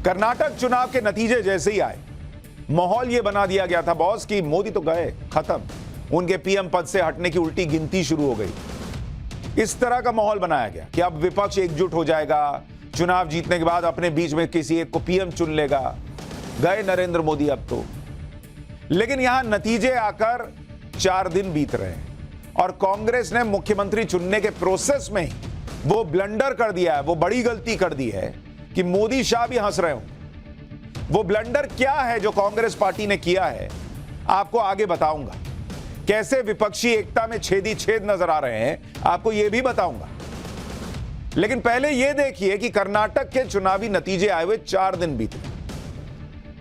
कर्नाटक चुनाव के नतीजे जैसे ही आए, माहौल यह बना दिया गया था बॉस कि मोदी तो गए, खत्म, उनके पीएम पद से हटने की उल्टी गिनती शुरू हो गई। इस तरह का माहौल बनाया गया कि अब विपक्ष एकजुट हो जाएगा, चुनाव जीतने के बाद अपने बीच में किसी एक को पीएम चुन लेगा। गए नरेंद्र मोदी अब तो। लेकिन यहां नतीजे आकर 4 दिन बीत रहे हैं और कांग्रेस ने मुख्यमंत्री चुनने के प्रोसेस में ही वो ब्लंडर कर दिया है, वो बड़ी गलती कर दी है कि मोदी शाह भी हंस रहे हो। वो ब्लंडर क्या है जो कांग्रेस पार्टी ने किया है, आपको आगे बताऊंगा। कैसे विपक्षी एकता में छेदी छेद नजर आ रहे हैं, आपको यह भी बताऊंगा। लेकिन पहले यह देखिए कि कर्नाटक के चुनावी नतीजे आए हुए 4 दिन बीते।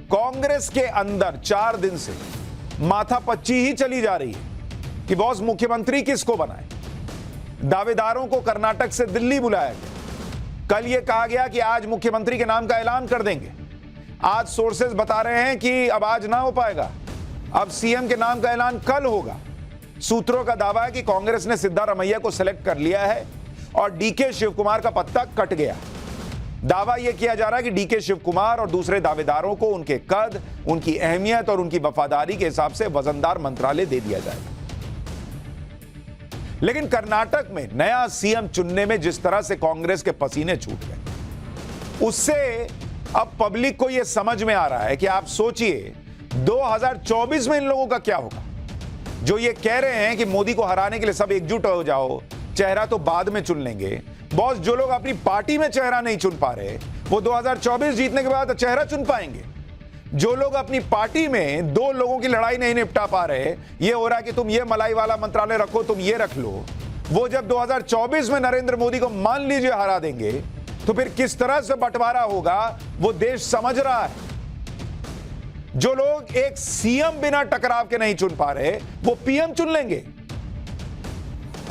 कांग्रेस के अंदर 4 दिन से माथापच्ची ही चली जा रही है कि बॉस मुख्यमंत्री किसको बनाए। दावेदारों को कर्नाटक से दिल्ली बुलाया गया। कल यह कहा गया कि आज मुख्यमंत्री के नाम का ऐलान कर देंगे। आज सोर्सेज बता रहे हैं कि अब आज ना हो पाएगा, अब सीएम के नाम का ऐलान कल होगा। सूत्रों का दावा है कि कांग्रेस ने सिद्धारमैया को सिलेक्ट कर लिया है और डीके शिवकुमार का पत्ता कट गया। दावा यह किया जा रहा है कि डीके शिवकुमार और दूसरे दावेदारों को उनके कद, उनकी अहमियत और उनकी वफादारी के हिसाब से वजनदार मंत्रालय दे दिया जाएगा। लेकिन कर्नाटक में नया सीएम चुनने में जिस तरह से कांग्रेस के पसीने छूट गए, उससे अब पब्लिक को यह समझ में आ रहा है कि आप सोचिए 2024 में इन लोगों का क्या होगा। जो ये कह रहे हैं कि मोदी को हराने के लिए सब एकजुट हो जाओ, चेहरा तो बाद में चुन लेंगे। बॉस, जो लोग अपनी पार्टी में चेहरा नहीं चुन पा रहे, वो 2024 जीतने के बाद चेहरा चुन पाएंगे। जो लोग अपनी पार्टी में 2 लोगों की लड़ाई नहीं निपटा पा रहे, ये हो रहा है कि तुम ये मलाई वाला मंत्रालय रखो, तुम ये रख लो, वो जब 2024 में नरेंद्र मोदी को मान लीजिए हरा देंगे, तो फिर किस तरह से बंटवारा होगा वो देश समझ रहा है। जो लोग एक सीएम बिना टकराव के नहीं चुन पा रहे, वो पीएम चुन लेंगे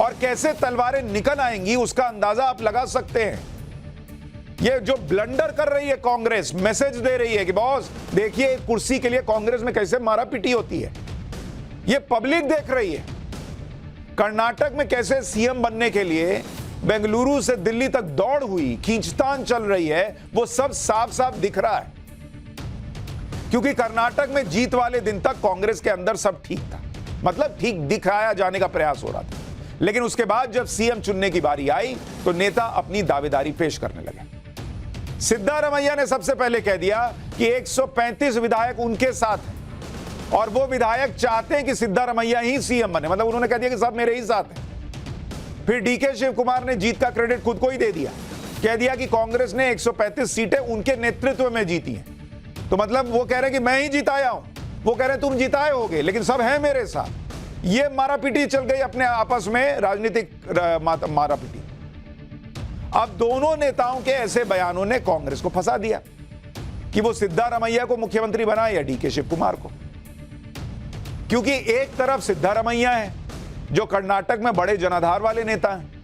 और कैसे तलवारें निकल आएंगी उसका अंदाजा आप लगा सकते हैं। ये जो ब्लंडर कर रही है कांग्रेस, मैसेज दे रही है कि बॉस देखिए एक कुर्सी के लिए कांग्रेस में कैसे मारापीटी होती है, ये पब्लिक देख रही है। कर्नाटक में कैसे सीएम बनने के लिए बेंगलुरु से दिल्ली तक दौड़ हुई, खींचतान चल रही है, वो सब साफ साफ दिख रहा है। क्योंकि कर्नाटक में जीत वाले दिन तक कांग्रेस के अंदर सब ठीक था, मतलब ठीक दिखाया जाने का प्रयास हो रहा था। लेकिन उसके बाद जब सीएम चुनने की बारी आई तो नेता अपनी दावेदारी पेश करने लगे। सिद्धारमैया ने सबसे पहले कह दिया कि 135 विधायक उनके साथ हैं और वो विधायक चाहते हैं कि सिद्धारमैया ही सीएम बने, मतलब उन्होंने कह दिया कि सब मेरे ही साथ हैं। फिर डीके शिवकुमार ने जीत का क्रेडिट खुद को ही दे दिया, कह दिया कि कांग्रेस ने 135 सीटें उनके नेतृत्व में जीती हैं। तो मतलब वो कह रहे हैं कि मैं ही जिताया हूं, वो कह रहे हैं तुम जिताए होगे लेकिन सब है मेरे साथ। ये मारापीटी चल गई अपने आपस में, राजनीतिक मारापीटी। अब दोनों नेताओं के ऐसे बयानों ने कांग्रेस को फंसा दिया कि वो सिद्धारमैया को मुख्यमंत्री बनाए या डीके शिवकुमार को। क्योंकि एक तरफ सिद्धारमैया है जो कर्नाटक में बड़े जनाधार वाले नेता हैं,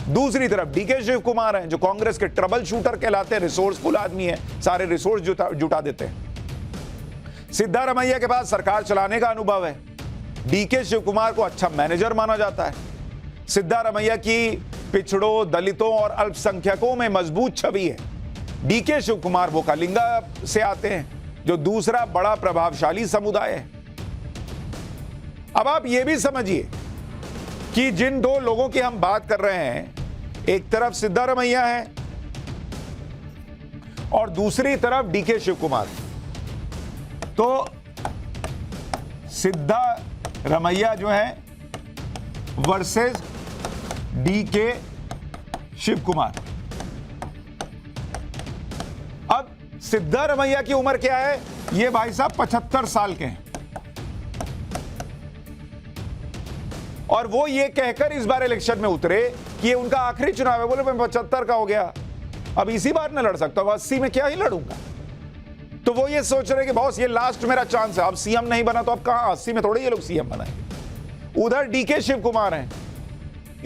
दूसरी तरफ डीके शिवकुमार हैं जो कांग्रेस के ट्रबल शूटर कहलाते हैं, रिसोर्सफुल आदमी है, सारे रिसोर्स जुटा देते हैं। सिद्धारमैया के पास सरकार चलाने का अनुभव है, डीके शिवकुमार को अच्छा मैनेजर माना जाता है। सिद्धारमैया की पिछड़ों, दलितों और अल्पसंख्यकों में मजबूत छवि है। डीके शिवकुमार वो कलिंगा से आते हैं जो दूसरा बड़ा प्रभावशाली समुदाय है। अब आप ये भी समझिए कि जिन 2 लोगों की हम बात कर रहे हैं, एक तरफ सिद्धारमैया है और दूसरी तरफ डीके शिवकुमार। तो सिद्धारमैया जो है वर्सेस डीके शिवकुमार। अब सिद्धारमैया की उम्र क्या है? ये भाई साहब 75 साल के हैं और वो ये कहकर इस बार इलेक्शन में उतरे कि ये उनका आखिरी चुनाव है। बोले मैं 75 का हो गया, अब इसी बार न लड़ सकता हूं, 80 में क्या ही लड़ूंगा। तो वो ये सोच रहे कि बॉस ये लास्ट मेरा चांस है, अब सीएम नहीं बना तो अब कहां, 80 में थोड़ी ये लोग सीएम बनाएंगे। उधर डीके शिवकुमार हैं,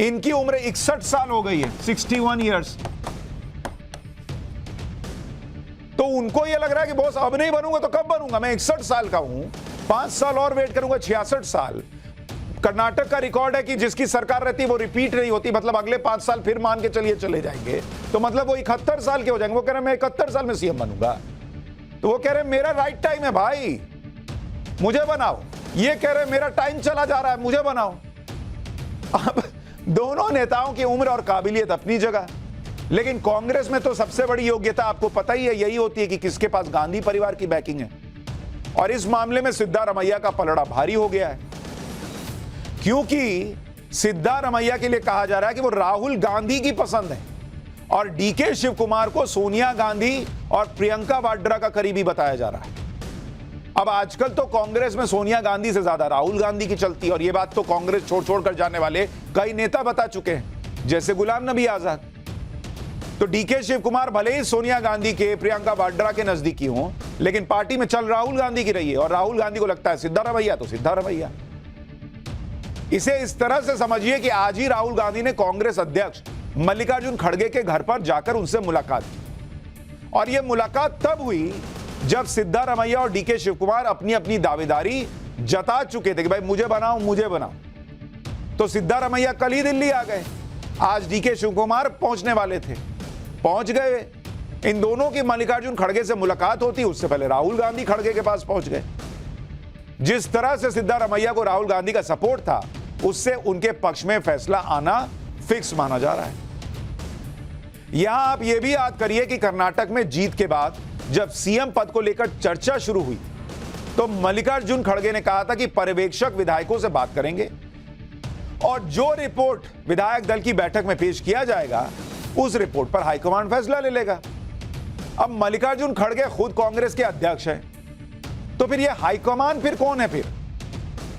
इनकी उम्र 61 साल हो गई है, 61 ईयर्स। तो उनको ये लग रहा है कि बॉस अब नहीं बनूंगा तो कब बनूंगा, मैं 61 साल का हूं, 5 साल और वेट करूंगा, 66 साल। कर्नाटक का रिकॉर्ड है कि जिसकी सरकार रहती है वो रिपीट नहीं होती, मतलब अगले 5 साल फिर मान के चलिए चले जाएंगे, तो मतलब वो 71 साल के हो जाएंगे। वो कह रहे हैं मैं 71 साल में सीएम बनूंगा। तो वो कह रहे मेरा राइट टाइम है भाई, मुझे बनाओ। ये कह रहे मेरा टाइम चला जा रहा है, मुझे बनाओ। अब दोनों नेताओं की उम्र और काबिलियत अपनी जगह, लेकिन कांग्रेस में तो सबसे बड़ी योग्यता आपको पता ही है, यही होती है कि किसके पास गांधी परिवार की बैकिंग है। और इस मामले में सिद्धारमैया का पलड़ा भारी हो गया है, क्योंकि सिद्धारमैया के लिए कहा जा रहा है कि वो राहुल गांधी की पसंद है और डीके शिव कुमार को सोनिया गांधी और प्रियंका वाड्रा का करीबी बताया जा रहा है। अब आजकल तो कांग्रेस में सोनिया गांधी से ज्यादा राहुल गांधी की चलती है, और ये बात तो कांग्रेस छोड़ छोड़ कर जाने वाले कई नेता बता चुके हैं, जैसे गुलाम नबी आजाद। तो डीके शिव कुमार भले ही सोनिया गांधी के, प्रियंका वाड्रा के नजदीकी हों, लेकिन पार्टी में चल राहुल गांधी की रही है, और राहुल गांधी को लगता है सिद्धारमैया तो सिद्धारमैया। इसे इस तरह से समझिए कि आज ही राहुल गांधी ने कांग्रेस अध्यक्ष मल्लिकार्जुन खड़गे के घर पर जाकर उनसे मुलाकात की, और यह मुलाकात तब हुई जब सिद्धारमैया और डीके शिव कुमार अपनी अपनी दावेदारी जता चुके थे कि भाई मुझे बनाओ, मुझे बनाओ। तो सिद्धारमैया कल ही दिल्ली आ गए, आज डीके शिव कुमार पहुंचने वाले थे, पहुंच गए। इन दोनों की मल्लिकार्जुन खड़गे से मुलाकात होती, उससे पहले राहुल गांधी खड़गे के पास पहुंच गए। जिस तरह से सिद्धारमैया को राहुल गांधी का सपोर्ट था, उससे उनके पक्ष में फैसला आना फिक्स माना जा रहा है। यहां आप यह भी याद करिए कि कर्नाटक में जीत के बाद जब सीएम पद को लेकर चर्चा शुरू हुई, तो मल्लिकार्जुन खड़गे ने कहा था कि पर्यवेक्षक विधायकों से बात करेंगे और जो रिपोर्ट विधायक दल की बैठक में पेश किया जाएगा, उस रिपोर्ट पर हाईकमांड फैसला ले लेगा। अब मल्लिकार्जुन खड़गे खुद कांग्रेस के अध्यक्ष हैं, तो फिर ये हाईकमान फिर कौन है फिर?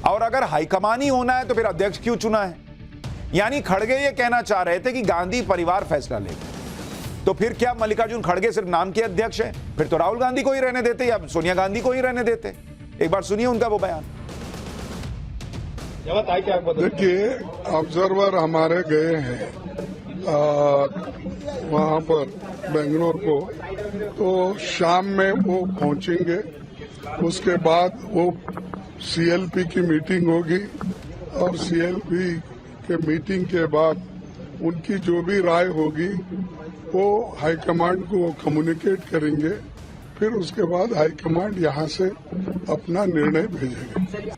और अगर हाईकमान ही होना है तो फिर अध्यक्ष क्यों चुना है? यानी खड़गे ये कहना चाह रहे थे कि गांधी परिवार फैसला लेगा। तो फिर क्या मल्लिकार्जुन खड़गे सिर्फ नाम के अध्यक्ष हैं? फिर तो राहुल गांधी को ही रहने देते या सोनिया गांधी को ही रहने देते। एक बार सुनिए उनका वो बयान। देखिए, ऑब्जर्वर हमारे गए हैं वहां पर बेंगलोर को, तो शाम में वो पहुंचेंगे। उसके बाद वो सीएलपी की मीटिंग होगी, और सीएलपी के मीटिंग के बाद उनकी जो भी राय होगी वो हाईकमांड को कम्युनिकेट करेंगे। फिर उसके बाद हाईकमांड यहां से अपना निर्णय भेजेगा।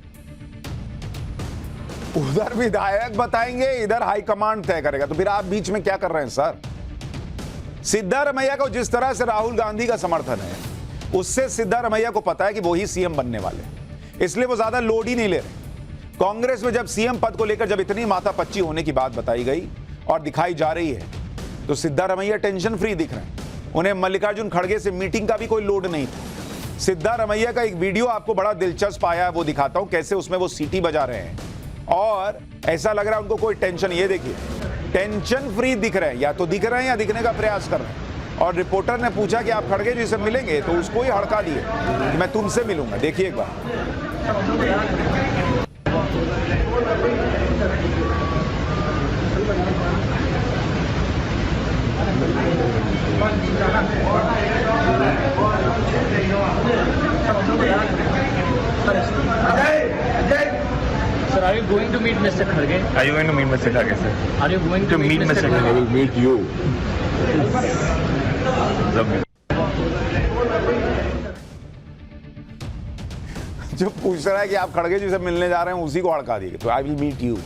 उधर विधायक बताएंगे, इधर हाईकमांड तय करेगा। तो फिर आप बीच में क्या कर रहे हैं सर? सिद्धारमैया को जिस तरह से राहुल गांधी का समर्थन है, उससे सिद्धारमैया को पता है कि वो ही सीएम बनने वाले हैं, इसलिए वो ज्यादा लोड ही नहीं ले रहे। कांग्रेस में जब सीएम पद को लेकर जब इतनी माथापच्ची होने की बात बताई गई और दिखाई जा रही है, तो सिद्धारमैया टेंशन फ्री दिख रहे हैं। उन्हें मल्लिकार्जुन खड़गे से मीटिंग का भी कोई लोड नहीं था। सिद्धारमैया का एक वीडियो आपको बड़ा दिलचस्प आया है, वो दिखाता हूं, कैसे उसमें वो सीटी बजा रहे हैं और ऐसा लग रहा है उनको कोई टेंशन। ये देखिए, टेंशन फ्री दिख रहे हैं, या तो दिख रहे हैं या दिखने का प्रयास कर रहे हैं। और रिपोर्टर ने पूछा कि आप खड़गे जी से मिलेंगे, तो उसको ही हड़का दिए कि मैं तुमसे मिलूंगा। देखिए एक बार। Sir, are you going to meet Mr. Kharge? Are you going to meet Mr. Kharge, sir? Are you going To meet Mr. Kharge. I will meet you. जो पूछ रहा है कि आप खड़गे जी से मिलने जा रहे हैं, उसी को हड़का दिए तो आई विल मीट यू।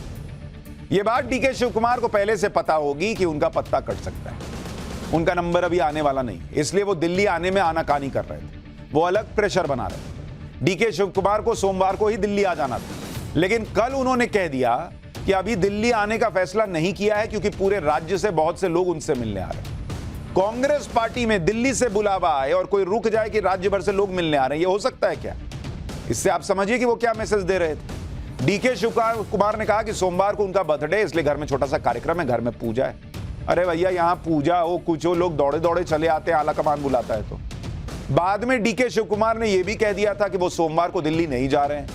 ये बात डीके शिव कुमार को पहले से पता होगी कि उनका पत्ता कट सकता है, उनका नंबर अभी आने वाला नहीं, इसलिए वो दिल्ली आने में आनाकानी कर रहे थे। वो अलग प्रेशर बना रहे थे। डीके शिव कुमार को सोमवार को ही दिल्ली आ जाना था, लेकिन कल उन्होंने कह दिया कि अभी दिल्ली आने का फैसला नहीं किया है, क्योंकि पूरे राज्य से बहुत से लोग उनसे मिलने आ रहे हैं। कांग्रेस पार्टी में दिल्ली से बुलावा आए और कोई रुक जाए कि राज्य भर से लोग मिलने आ रहे हैं, ये हो सकता है क्या? इससे आप समझिए कि वो क्या मैसेज दे रहे थे। डीके शिव कुमार ने कहा कि सोमवार को उनका बर्थडे, इसलिए घर में छोटा सा कार्यक्रम है, घर में पूजा है। अरे भैया, यहाँ पूजा हो कुछ हो, लोग दौड़े दौड़े चले आते हैं, आला कमान बुलाता है। तो बाद में डीके शिव कुमार ने यह भी कह दिया था कि वो सोमवार को दिल्ली नहीं जा रहे हैं।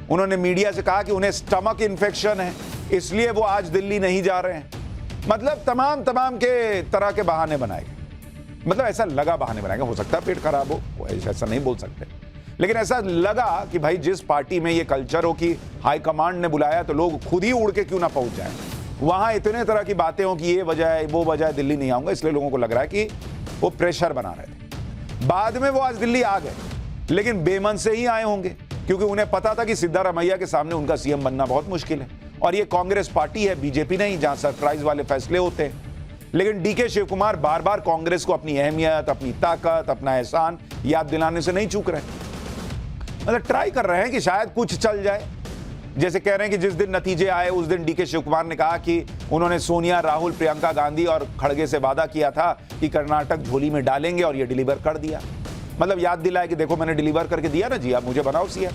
उन्होंने मीडिया से कहा कि उन्हें स्टमक इन्फेक्शन है, इसलिए वो आज दिल्ली नहीं जा रहे हैं। मतलब तमाम के तरह के बहाने बनाए गए। मतलब ऐसा लगा बहाने बनाए गए, हो सकता है पेट खराब हो, ऐसा नहीं बोल सकते, लेकिन ऐसा लगा कि भाई जिस पार्टी में ये कल्चर हो कि हाईकमांड ने बुलाया तो लोग खुद ही उड़ के क्यों ना पहुंच जाएं, वहां इतने तरह की बातें हो कि ये वजह है वो वजह है, दिल्ली नहीं आऊंगा, इसलिए लोगों को लग रहा है कि वो प्रेशर बना रहे थे। बाद में वो आज दिल्ली आ गए, लेकिन बेमन से ही आए होंगे, क्योंकि उन्हें पता था कि सिद्धारमैया के सामने उनका सीएम बनना बहुत मुश्किल है। और ये कांग्रेस पार्टी है, बीजेपी नहीं, जहां सरप्राइज वाले फैसले होते हैं। लेकिन डीके शिव कुमार बार बार कांग्रेस को अपनी अहमियत, अपनी ताकत, अपना एहसान याद दिलाने से नहीं चूक रहे। मतलब ट्राई कर रहे हैं कि शायद कुछ चल जाए। जैसे कह रहे हैं कि जिस दिन नतीजे आए उस दिन डीके शिव कुमार ने कहा कि उन्होंने सोनिया, राहुल, प्रियंका गांधी और खड़गे से वादा किया था कि कर्नाटक झोली में डालेंगे, और ये डिलीवर कर दिया। मतलब याद दिलाया कि देखो मैंने डिलीवर करके दिया ना जी, आप मुझे बनाओ सीएम।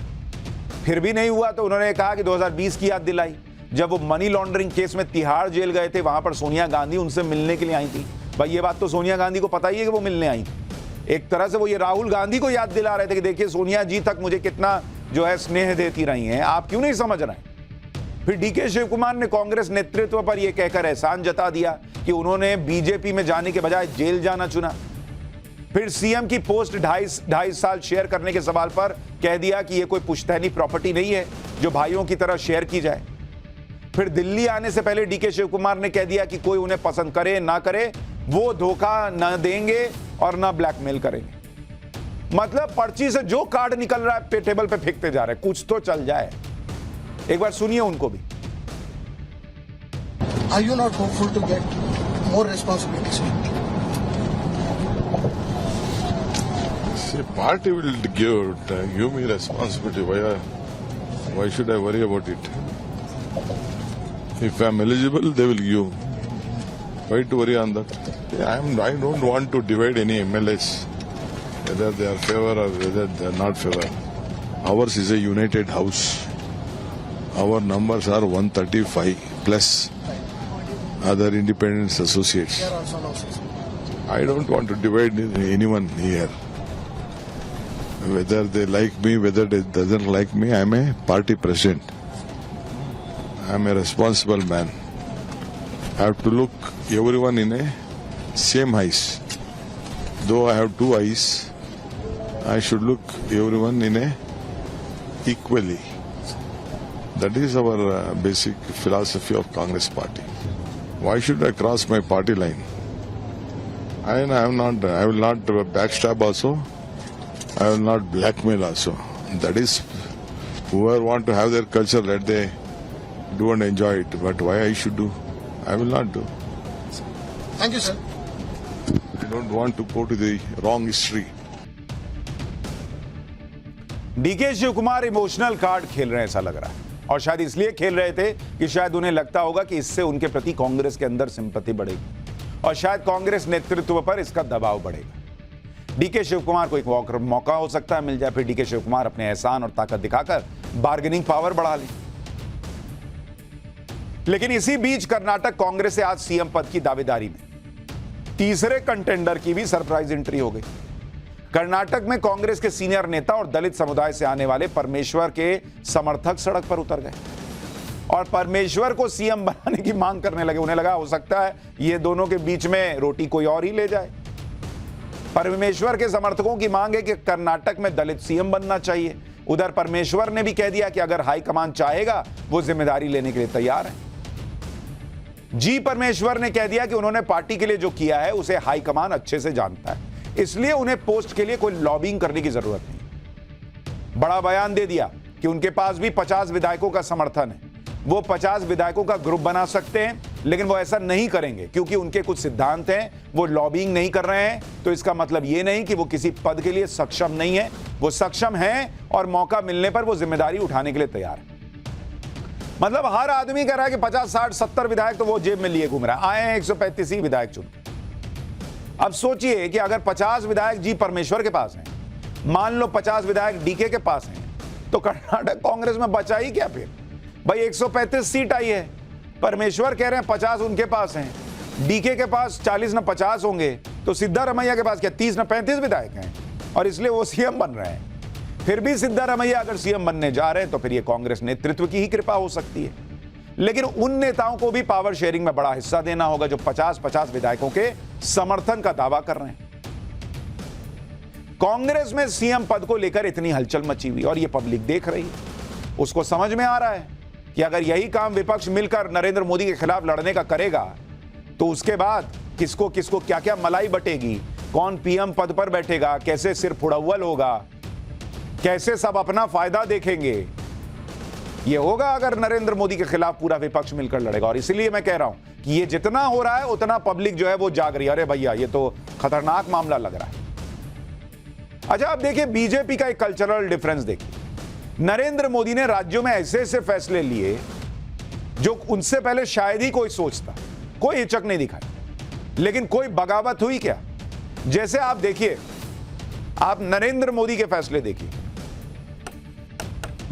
फिर भी नहीं हुआ तो उन्होंने कहा कि 2020 की याद दिलाई, जब वो मनी लॉन्ड्रिंग केस में तिहाड़ जेल गए थे, वहां पर सोनिया गांधी उनसे मिलने के लिए आई थी। भाई ये बात तो सोनिया गांधी को पता ही है कि वो मिलने आई थी। एक तरह से वो ये राहुल गांधी को याद दिला रहे थे कि देखिए सोनिया जी तक मुझे कितना जो है स्नेह देती रही हैं, आप क्यों नहीं समझ रहे हैं। फिर डीके शिव कुमार ने कांग्रेस नेतृत्व पर यह कहकर एहसान जता दिया कि उन्होंने बीजेपी में जाने के बजाय जेल जाना चुना। फिर सीएम की पोस्ट 2.5 साल शेयर करने के सवाल पर कह दिया कि यह कोई पुश्तैनी प्रॉपर्टी नहीं है जो भाइयों की तरह शेयर की जाए। फिर दिल्ली आने से पहले डीके शिव कुमार ने कह दिया कि कोई उन्हें पसंद करे ना करे, वो धोखा न देंगे और ना ब्लैकमेल करेंगे। मतलब पर्ची से जो कार्ड निकल रहा है टेबल पे फेंकते जा रहे हैं, कुछ तो चल जाए। एक बार सुनिए उनको भी। Are you not hopeful to get more responsibilities? See, party will give me responsibility. Why should I worry about it? If I'm eligible, they will give. Why to worry on that? I don't want to divide any MLAs, whether they are favor or whether they are not favor. Ours is a united house. Our numbers are 135 plus other independent associates. They are also losses. I don't want to divide anyone here. Whether they like me, whether they doesn't like me, I'm a party president. I'm a responsible man. I have to look everyone in a same eyes. Though I have two eyes, I should look everyone in a equally. That is our basic philosophy of Congress party. Why should I cross my party line? I will not backstab also. I will not blackmail also. That is, whoever want to have their culture, let they do and enjoy it. But why I should do? I will not do. Thank you, sir. I don't want to go to the wrong history. DK Shivakumar emotional card खेल रहे हैं ऐसा लग रहा है, और शायद इसलिए खेल रहे थे कि शायद उन्हें लगता होगा कि इससे उनके प्रति कांग्रेस के अंदर सिंपैथी बढ़ेगी और शायद कांग्रेस नेतृत्व पर इसका दबाव बढ़ेगा। डीके शिव कुमार को एक मौका हो सकता है मिल जाए, फिर डीके शिव कुमार अपने एहसान और ताकत दिखाकर बार्गेनिंग पावर बढ़ा लें। लेकिन इसी बीच कर्नाटक कांग्रेस से आज सीएम पद की दावेदारी में तीसरे कंटेंडर की भी सरप्राइज एंट्री हो गई। कर्नाटक में कांग्रेस के सीनियर नेता और दलित समुदाय से आने वाले परमेश्वर के समर्थक सड़क पर उतर गए और परमेश्वर को सीएम बनाने की मांग करने लगे। उन्हें लगा हो सकता है ये दोनों के बीच में रोटी कोई और ही ले जाए। परमेश्वर के समर्थकों की मांग है कि कर्नाटक में दलित सीएम बनना चाहिए। उधर परमेश्वर ने भी कह दिया कि अगर हाईकमान चाहेगा वो जिम्मेदारी लेने के लिए तैयार है। जी परमेश्वर ने कह दिया कि उन्होंने पार्टी के लिए जो किया है उसे हाईकमान अच्छे से जानता है, इसलिए उन्हें पोस्ट के लिए कोई लॉबिंग करने की जरूरत नहीं। बड़ा बयान दे दिया कि उनके पास भी 50 विधायकों का समर्थन है, वो 50 विधायकों का ग्रुप बना सकते हैं, लेकिन वो ऐसा नहीं करेंगे क्योंकि उनके कुछ सिद्धांत हैं। वो लॉबिंग नहीं कर रहे हैं तो इसका मतलब ये नहीं कि वो किसी पद के लिए सक्षम नहीं है। वो सक्षम हैं और मौका मिलने पर वो जिम्मेदारी उठाने के लिए तैयार है। मतलब हर आदमी कह रहा है कि 50, 60, 70 विधायक तो वो जेब में लिए घूम रहा है। आए हैं 135 ही विधायक चुन। अब सोचिए कि अगर 50 विधायक जी परमेश्वर के पास हैं, मान लो 50 विधायक डीके के पास हैं, तो कर्नाटक कांग्रेस में बचा ही क्या फिर? भाई 135 सीट आई है, परमेश्वर कह रहे हैं 50 उनके पास हैं, डीके के पास 40 न 50 होंगे, तो सिद्धारमैया के पास क्या 30 न 35 विधायक हैं और इसलिए वो सीएम बन रहे हैं। फिर भी सिद्धारमैया अगर सीएम बनने जा रहे हैं तो फिर ये कांग्रेस नेतृत्व की ही कृपा हो सकती है। लेकिन उन नेताओं को भी पावर शेयरिंग में बड़ा हिस्सा देना होगा जो 50-50 विधायकों के समर्थन का दावा कर रहे हैं। कांग्रेस में सीएम पद को लेकर इतनी हलचल मची हुई और ये पब्लिक देख रही है। उसको समझ में आ रहा है कि अगर यही काम विपक्ष मिलकर नरेंद्र मोदी के खिलाफ लड़ने का करेगा तो उसके बाद किसको किसको क्या क्या मलाई बटेगी, कौन पीएम पद पर बैठेगा, कैसे सिर फुड़व्वल होगा, कैसे सब अपना फायदा देखेंगे, ये होगा अगर नरेंद्र मोदी के खिलाफ पूरा विपक्ष मिलकर लड़ेगा। और इसलिए मैं कह रहा हूं कि ये जितना हो रहा है उतना पब्लिक जो है वो जाग रही है। अरे भैया ये तो खतरनाक मामला लग रहा है। अच्छा, आप देखिए बीजेपी का एक कल्चरल डिफरेंस देखिए। नरेंद्र मोदी ने राज्यों में ऐसे ऐसे फैसले लिए जो उनसे पहले शायद ही कोई सोचता, कोई हिचक नहीं दिखाई। लेकिन कोई बगावत हुई क्या? जैसे आप देखिए, आप नरेंद्र मोदी के फैसले देखिए,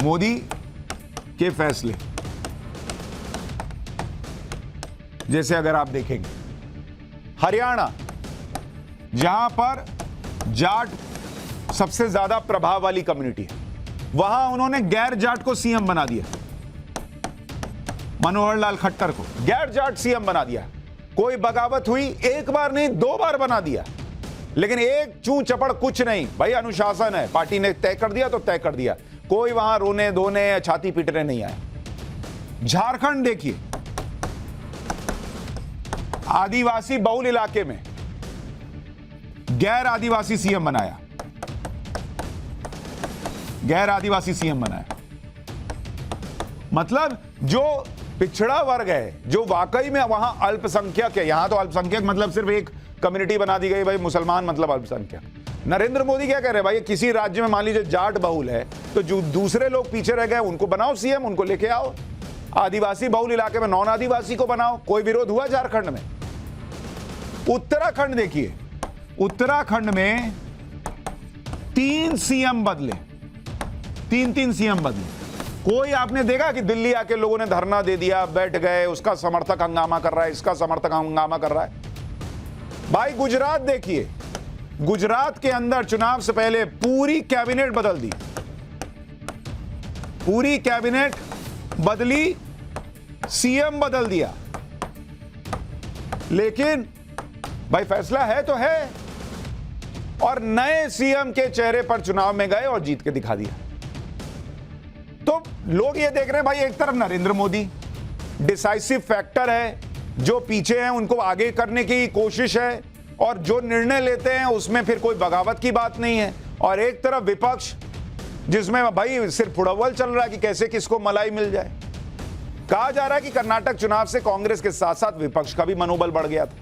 मोदी के फैसले जैसे अगर आप देखेंगे हरियाणा, जहां पर जाट सबसे ज्यादा प्रभाव वाली कम्युनिटी है, वहां उन्होंने गैर जाट को सीएम बना दिया। मनोहर लाल खट्टर को गैर जाट सीएम बना दिया। कोई बगावत हुई? एक बार नहीं, 2 बार बना दिया। लेकिन एक चू चपड़ कुछ नहीं। भाई अनुशासन है, पार्टी ने तय कर दिया तो तय कर दिया। कोई वहां रोने धोने या छाती पीटने नहीं आया। झारखंड देखिए, आदिवासी बहुल इलाके में गैर आदिवासी सीएम बनाया, गैर आदिवासी सीएम बनाया। मतलब जो पिछड़ा वर्ग है, जो वाकई में वहां अल्पसंख्यक है, यहां तो अल्पसंख्यक मतलब सिर्फ एक कम्युनिटी बना दी गई, भाई मुसलमान मतलब अल्पसंख्यक। नरेंद्र मोदी क्या कह रहे हैं? भाई किसी राज्य में मान लीजिए जाट बहुल है, तो जो दूसरे लोग पीछे रह गए उनको बनाओ सीएम, उनको लेके आओ। आदिवासी बहुल इलाके में नॉन आदिवासी को बनाओ। कोई विरोध हुआ झारखंड में? उत्तराखंड देखिए, उत्तराखंड में 3 सीएम बदले, 3 सीएम बदले। कोई आपने देखा कि दिल्ली आके लोगों ने धरना दे दिया, बैठ गए, उसका समर्थक हंगामा कर रहा है, इसका समर्थक हंगामा कर रहा है। भाई गुजरात देखिए, गुजरात के अंदर चुनाव से पहले पूरी कैबिनेट बदल दी, पूरी कैबिनेट बदली, सीएम बदल दिया। लेकिन भाई फैसला है तो है, और नए सीएम के चेहरे पर चुनाव में गए और जीत के दिखा दिया। तो लोग ये देख रहे हैं, भाई एक तरफ नरेंद्र मोदी डिसाइसिव फैक्टर है, जो पीछे हैं उनको आगे करने की कोशिश है, और जो निर्णय लेते हैं उसमें फिर कोई बगावत की बात नहीं है। और एक तरफ विपक्ष, जिसमें भाई सिर्फ फुड़व्वल चल रहा है कि कैसे किसको मलाई मिल जाए। कहा जा रहा है कि कर्नाटक चुनाव से कांग्रेस के साथ साथ विपक्ष का भी मनोबल बढ़ गया था,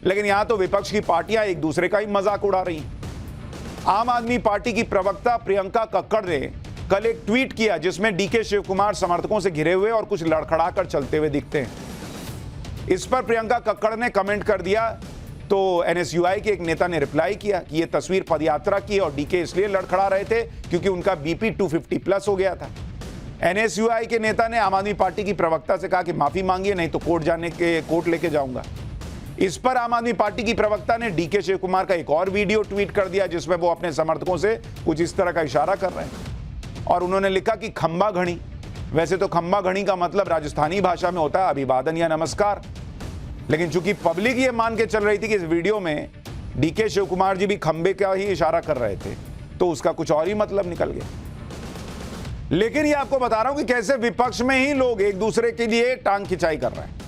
लेकिन यहां तो विपक्ष की पार्टियां एक दूसरे का ही मजाक उड़ा रही हैं। आम आदमी पार्टी की प्रवक्ता प्रियंका कक्कड़ ने कल एक ट्वीट किया जिसमें डीके शिव कुमार समर्थकों से घिरे हुए और कुछ लड़खड़ा कर चलते हुए दिखते हैं। इस पर प्रियंका कक्कड़ ने कमेंट कर दिया, तो एनएसयूआई के एक नेता ने रिप्लाई किया कि यह तस्वीर पदयात्रा की और डीके इसलिए लड़खड़ा रहे थे क्योंकि उनका बीपी 250 प्लस हो गया था। एनएसयूआई के नेता ने आम आदमी पार्टी की प्रवक्ता से कहा कि माफी मांगिए, नहीं तो कोर्ट लेके जाऊंगा। इस पर आम आदमी पार्टी की प्रवक्ता ने डीके शिव कुमार का एक और वीडियो ट्वीट कर दिया जिसमें वो अपने समर्थकों से कुछ इस तरह का इशारा कर रहे हैं, और उन्होंने लिखा कि खंबा घड़ी। वैसे तो खंबा घड़ी का मतलब राजस्थानी भाषा में होता है अभिवादन या नमस्कार, लेकिन चूंकि पब्लिक ये मान के चल रही थी कि इस वीडियो में डीके शिव कुमार जी भी खंबे का ही इशारा कर रहे थे, तो उसका कुछ और ही मतलब निकल गया। लेकिन ये आपको बता रहा हूं कि कैसे विपक्ष में ही लोग एक दूसरे के लिए टांग खिंचाई कर रहे हैं।